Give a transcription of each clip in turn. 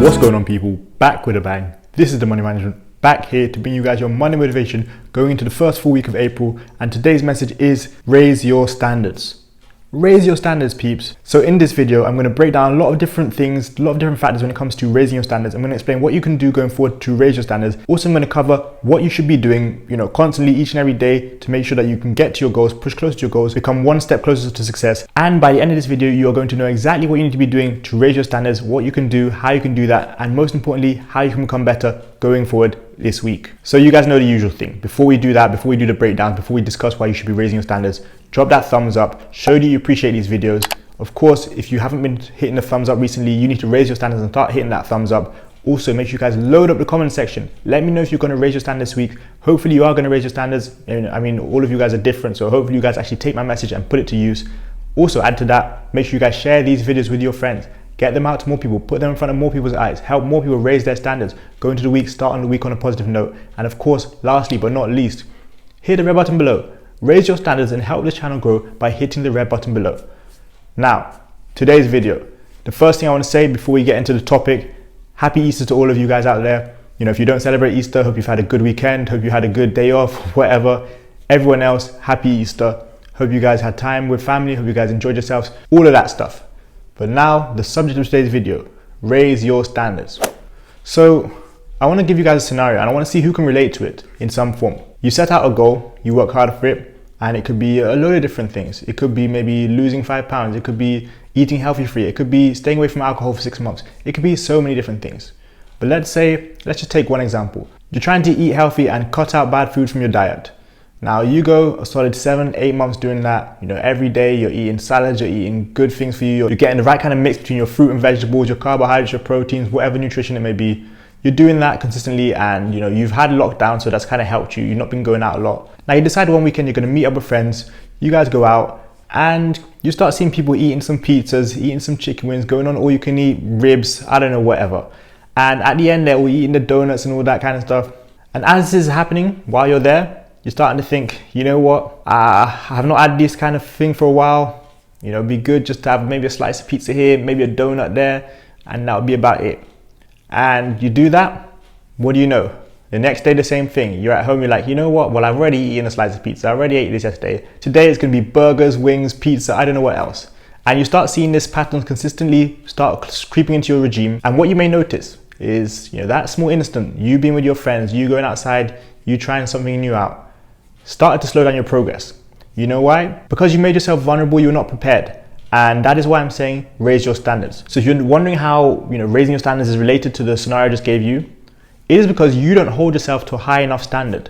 What's going on, people? Back with a bang. This is the Money Management, back here to bring you guys your money motivation going into the first full week of April, and today's message is raise your standards. Raise your standards, peeps. So in this video, I'm going to break down a lot of different things, a lot of different factors when it comes to raising your standards. I'm going to explain what you can do going forward to raise your standards. Also, I'm going to cover what you should be doing, constantly each and every day to make sure that you can get to your goals, push closer to your goals, become one step closer to success. And by the end of this video, you are going to know exactly what you need to be doing to raise your standards, what you can do, how you can do that, and most importantly, how you can become better going forward this week. So you guys know the usual thing. Before we do that, before we do the breakdown, before we discuss why you should be raising your standards, drop that thumbs up, show that you appreciate these videos. Of course, if you haven't been hitting the thumbs up recently, you need to raise your standards and start hitting that thumbs up. Also, make sure you guys load up the comment section. Let me know if you're going to raise your standards this week. Hopefully you are going to raise your standards. I mean, all of you guys are different, so hopefully you guys actually take my message and put it to use. Also, add to that, make sure you guys share these videos with your friends. Get them out to more people, put them in front of more people's eyes, help more people raise their standards, go into the week, start on the week on a positive note. And of course, lastly but not least, hit the red button below. Raise your standards and help this channel grow by hitting the red button below. Now, today's video. The first thing I want to say before we get into the topic, happy Easter to all of you guys out there. If you don't celebrate Easter, hope you've had a good weekend, hope you had a good day off, whatever. Everyone else, happy Easter. Hope you guys had time with family, hope you guys enjoyed yourselves, all of that stuff. But now, the subject of today's video, raise your standards. So, I want to give you guys a scenario and I want to see who can relate to it in some form. You set out a goal, you work hard for it, and it could be a load of different things. It could be maybe losing 5 pounds, it could be eating healthy free, it could be staying away from alcohol for 6 months. It could be so many different things. But let's just take one example. You're trying to eat healthy and cut out bad food from your diet. Now you go a solid 7-8 months doing that. Every day you're eating salads, you're eating good things for you, you're getting the right kind of mix between your fruit and vegetables, your carbohydrates, your proteins, whatever nutrition it may be. You're doing that consistently, and you've had lockdown, so that's kind of helped you. You've not been going out a lot. Now you decide one weekend you're going to meet up with friends. You guys go out and you start seeing people eating some pizzas, eating some chicken wings, going on all you can eat ribs, I don't know, whatever. And at the end they're all eating the donuts and all that kind of stuff. And as this is happening while you're there, you're starting to think, you know what, I have not had this kind of thing for a while. It'd be good just to have maybe a slice of pizza here, maybe a donut there, and that would be about it. And you do that, what do you know? The next day, the same thing. You're at home, you're like, you know what, well, I've already eaten a slice of pizza. I already ate this yesterday. Today it's gonna be burgers, wings, pizza, I don't know what else. And you start seeing this pattern consistently start creeping into your regime. And what you may notice is, that small instant, you being with your friends, you going outside, you trying something new out, started to slow down your progress. You know why? Because you made yourself vulnerable, you're not prepared. And that is why I'm saying raise your standards. So if you're wondering how raising your standards is related to the scenario I just gave you, it is because you don't hold yourself to a high enough standard.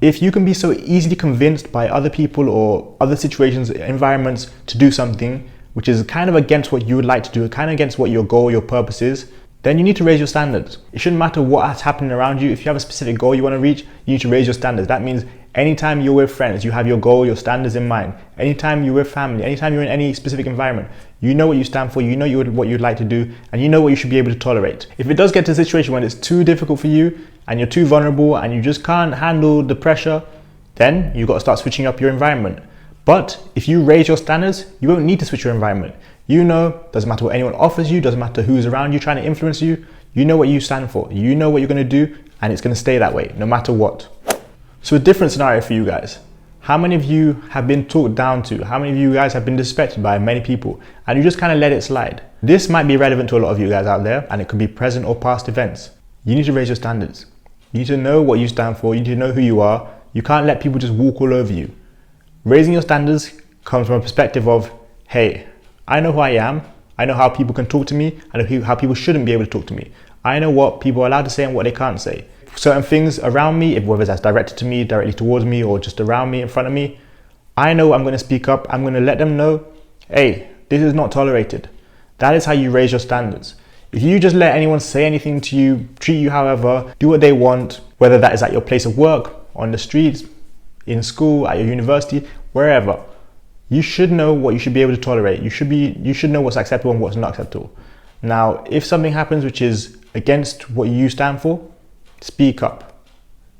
If you can be so easily convinced by other people or other situations, environments to do something which is kind of against what you would like to do, kind of against what your goal, your purpose is, then you need to raise your standards. It shouldn't matter what's happening around you. If you have a specific goal you want to reach, you need to raise your standards. That means anytime you're with friends, you have your goal, your standards in mind. Anytime you're with family, anytime you're in any specific environment, you know what you stand for, you know what you'd like to do, and you know what you should be able to tolerate. If it does get to a situation when it's too difficult for you, and you're too vulnerable, and you just can't handle the pressure, then you've got to start switching up your environment. But if you raise your standards, you won't need to switch your environment. Doesn't matter what anyone offers you, doesn't matter who's around you trying to influence you, you know what you stand for, you know what you're going to do, and it's going to stay that way, no matter what. So a different scenario for you guys. How many of you have been talked down to? How many of you guys have been disrespected by many people and you just kind of let it slide? This might be relevant to a lot of you guys out there, and it could be present or past events. You need to raise your standards. You need to know what you stand for. You need to know who you are. You can't let people just walk all over you. Raising your standards comes from a perspective of, hey, I know who I am. I know how people can talk to me. I know how people shouldn't be able to talk to me. I know what people are allowed to say and what they can't say. Certain things around me, whether that's directed to me, directly towards me, or just around me, in front of me, I know I'm going to speak up. I'm going to let them know, hey, this is not tolerated. That is how you raise your standards. If you just let anyone say anything to you, treat you however, do what they want, whether that is at your place of work, on the streets, in school, at your university, wherever, you should know what you should be able to tolerate. You should know what's acceptable and what's not acceptable. Now, if something happens which is against what you stand for, speak up.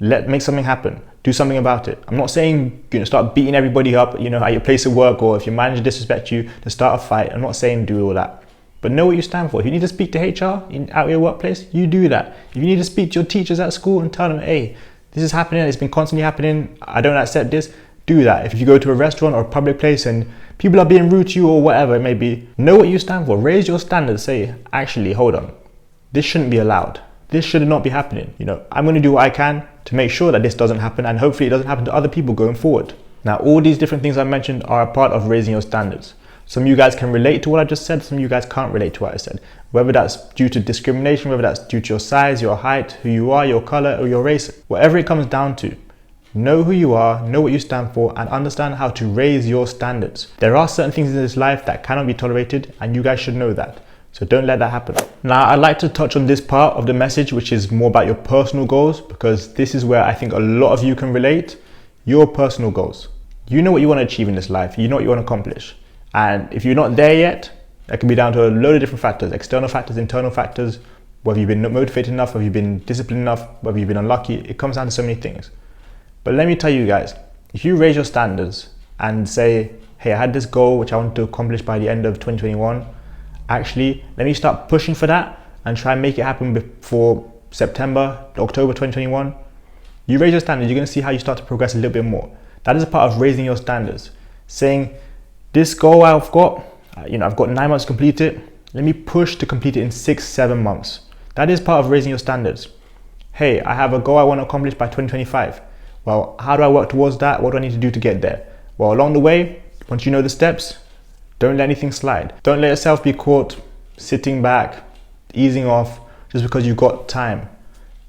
Make something happen. Do something about it. I'm not saying start beating everybody up, at your place of work, or if your manager disrespects you, to start a fight. I'm not saying do all that. but know what you stand for. If you need to speak to HR out your workplace, you do that. If you need to speak to your teachers at school and tell them, hey, this is happening, it's been constantly happening, I don't accept this, do that. If you go to a restaurant or a public place and people are being rude to you or whatever it may be, know what you stand for. Raise your standards. Say, actually, hold on. This shouldn't be allowed. This should not be happening. I'm going to do what I can to make sure that this doesn't happen, and hopefully it doesn't happen to other people going forward. Now, all these different things I mentioned are a part of raising your standards. Some of you guys can relate to what I just said, some of you guys can't relate to what I said. Whether that's due to discrimination, whether that's due to your size, your height, who you are, your color, or your race, whatever it comes down to, know who you are, know what you stand for, and understand how to raise your standards. There are certain things in this life that cannot be tolerated, and you guys should know that. So don't let that happen. Now, I'd like to touch on this part of the message, which is more about your personal goals, because this is where I think a lot of you can relate. Your personal goals. You know what you want to achieve in this life. You know what you want to accomplish. And if you're not there yet, that can be down to a load of different factors, external factors, internal factors, whether you've been motivated enough, whether you've been disciplined enough, whether you've been unlucky. It comes down to so many things. But let me tell you guys, if you raise your standards and say, hey, I had this goal which I want to accomplish by the end of 2021, actually, let me start pushing for that and try and make it happen before September, October 2021. You raise your standards, you're going to see how you start to progress a little bit more. That is a part of raising your standards. Saying, this goal I've got 9 months to complete it. Let me push to complete it in 6-7 months. That is part of raising your standards. Hey, I have a goal I want to accomplish by 2025. Well, how do I work towards that? What do I need to do to get there? Well, along the way, once you know the steps, don't let anything slide. Don't let yourself be caught sitting back, easing off, just because you've got time.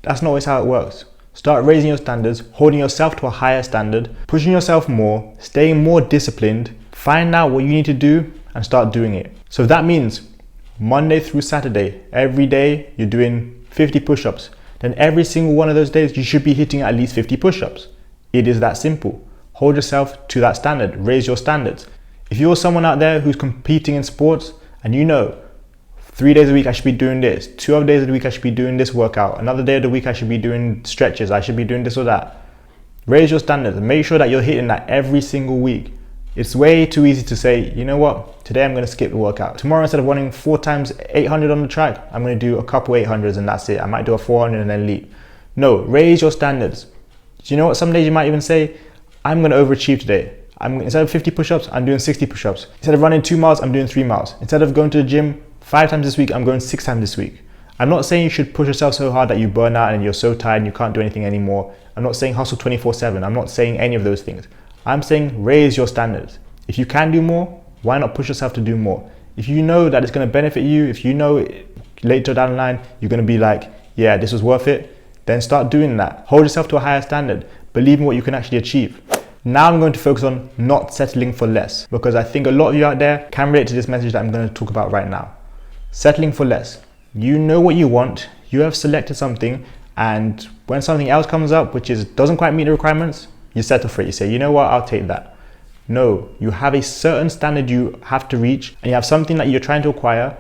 That's not always how it works. Start raising your standards, holding yourself to a higher standard, pushing yourself more, staying more disciplined, find out what you need to do and start doing it. So that means Monday through Saturday, every day you're doing 50 push-ups. Then every single one of those days, you should be hitting at least 50 push-ups. It is that simple. Hold yourself to that standard, raise your standards. If you're someone out there who's competing in sports and 3 days a week I should be doing this, 2 other days of the week I should be doing this workout, another day of the week I should be doing stretches, I should be doing this or that. Raise your standards and make sure that you're hitting that every single week. It's way too easy to say, you know what, today I'm going to skip the workout. Tomorrow, instead of running 4 times 800 on the track, I'm going to do a couple 800s and that's it. I might do a 400 and then leave. No, raise your standards. Do you know what? Some days you might even say, I'm going to overachieve today. Instead of 50 push-ups, I'm doing 60 push-ups. Instead of running 2 miles, I'm doing 3 miles. Instead of going to the gym 5 times this week, I'm going 6 times this week. I'm not saying you should push yourself so hard that you burn out and you're so tired and you can't do anything anymore. I'm not saying hustle 24/7. I'm not saying any of those things. I'm saying raise your standards. If you can do more, why not push yourself to do more? If you know that it's going to benefit you, if you know later down the line you're going to be like, yeah, this was worth it, then start doing that. Hold yourself to a higher standard. Believe in what you can actually achieve. Now I'm going to focus on not settling for less, because I think a lot of you out there can relate to this message that I'm going to talk about right now. Settling for less. You know what you want, you have selected something, and when something else comes up which doesn't quite meet the requirements, you settle for it. You say, you know what, I'll take that. No, you have a certain standard you have to reach and you have something that you're trying to acquire,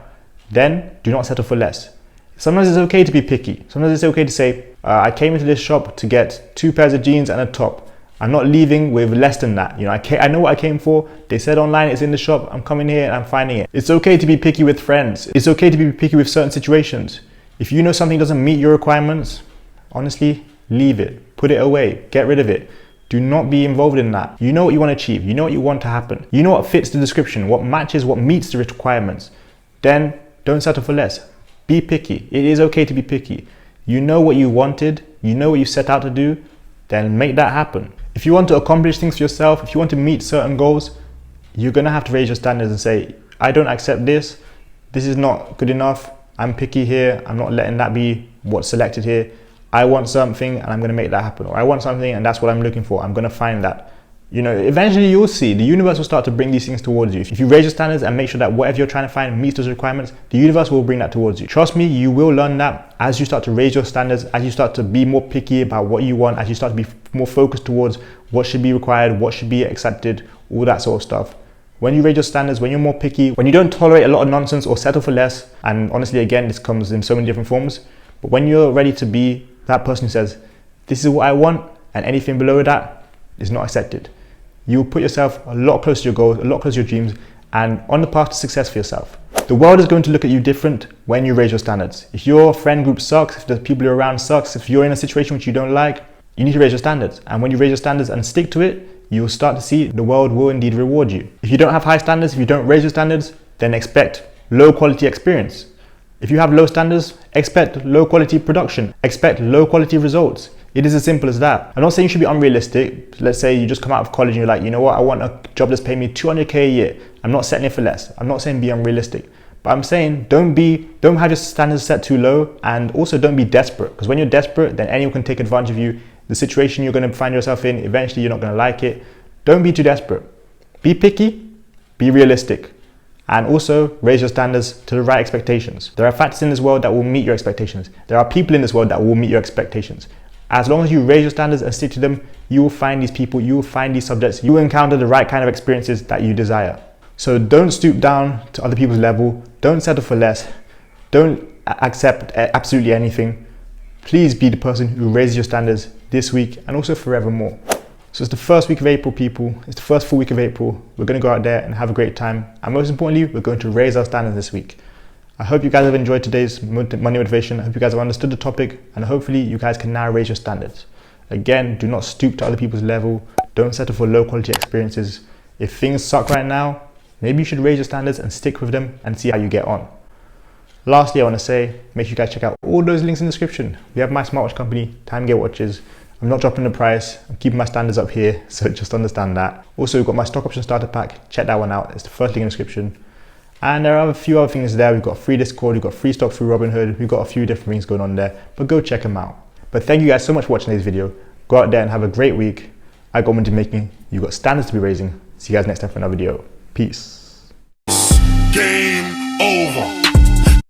then do not settle for less. Sometimes it's okay to be picky. Sometimes it's okay to say, I came into this shop to get 2 pairs of jeans and a top. I'm not leaving with less than that. I know what I came for. They said online it's in the shop. I'm coming here and I'm finding it. It's okay to be picky with friends. It's okay to be picky with certain situations. If you know something doesn't meet your requirements, honestly, leave it. Put it away. Get rid of it. Do not be involved in that. You know what you want to achieve. You know what you want to happen. You know what fits the description, what matches, what meets the requirements. Then don't settle for less. Be picky. It is okay to be picky. You know what you wanted. You know what you set out to do. Then make that happen. If you want to accomplish things for yourself, if you want to meet certain goals, you're going to have to raise your standards and say, I don't accept this. This is not good enough. I'm picky here. I'm not letting that be what's selected here. I want something and I'm going to make that happen. Or I want something and that's what I'm looking for. I'm going to find that. Eventually you'll see the universe will start to bring these things towards you. If you raise your standards and make sure that whatever you're trying to find meets those requirements, the universe will bring that towards you. Trust me, you will learn that as you start to raise your standards, as you start to be more picky about what you want, as you start to be more focused towards what should be required, what should be accepted, all that sort of stuff. When you raise your standards, when you're more picky, when you don't tolerate a lot of nonsense or settle for less, and honestly, again, this comes in so many different forms, but when you're ready to be that person who says, this is what I want, and anything below that is not accepted, you'll put yourself a lot closer to your goals, a lot closer to your dreams, and on the path to success for yourself. The world is going to look at you different when you raise your standards. If your friend group sucks, if the people you're around sucks, if you're in a situation which you don't like, you need to raise your standards. And when you raise your standards and stick to it, you'll start to see the world will indeed reward you. If you don't have high standards, if you don't raise your standards, then expect low quality experience. If you have low standards, expect low quality production, expect low quality results. It is as simple as that. I'm not saying you should be unrealistic. Let's say you just come out of college and you're like, you know what, I want a job that's paying me 200k a year. I'm not settling for less. I'm not saying be unrealistic, but I'm saying don't have your standards set too low, and also don't be desperate, because when you're desperate, then anyone can take advantage of you. The situation you're going to find yourself in, eventually you're not going to like it. Don't be too desperate. Be picky, be realistic, and also raise your standards to the right expectations. There are factors in this world that will meet your expectations. There are people in this world that will meet your expectations. As long as you raise your standards and stick to them, you will find these people, you will find these subjects, you will encounter the right kind of experiences that you desire. So don't stoop down to other people's level. Don't settle for less. Don't accept absolutely anything. Please be the person who raises your standards this week and also forevermore. So it's the first week of April, people. It's the first full week of April. We're going to go out there and have a great time. And most importantly, we're going to raise our standards this week. I hope you guys have enjoyed today's money motivation. I hope you guys have understood the topic, and hopefully you guys can now raise your standards. Again, do not stoop to other people's level. Don't settle for low quality experiences. If things suck right now, maybe you should raise your standards and stick with them and see how you get on. Lastly, I want to say, make sure you guys check out all those links in the description. We have my smartwatch company, Time Gear Watches. I'm not dropping the price. I'm keeping my standards up here, so just understand that. Also, we've got my stock option starter pack. Check that one out. It's the first link in the description. And there are a few other things there. We've got free Discord, we've got free stock through Robinhood. We've got a few different things going on there, but go check them out. But thank you guys so much for watching this video. Go out there and have a great week. I got money to making. You've got standards to be raising. See you guys next time for another video. Peace. Game over.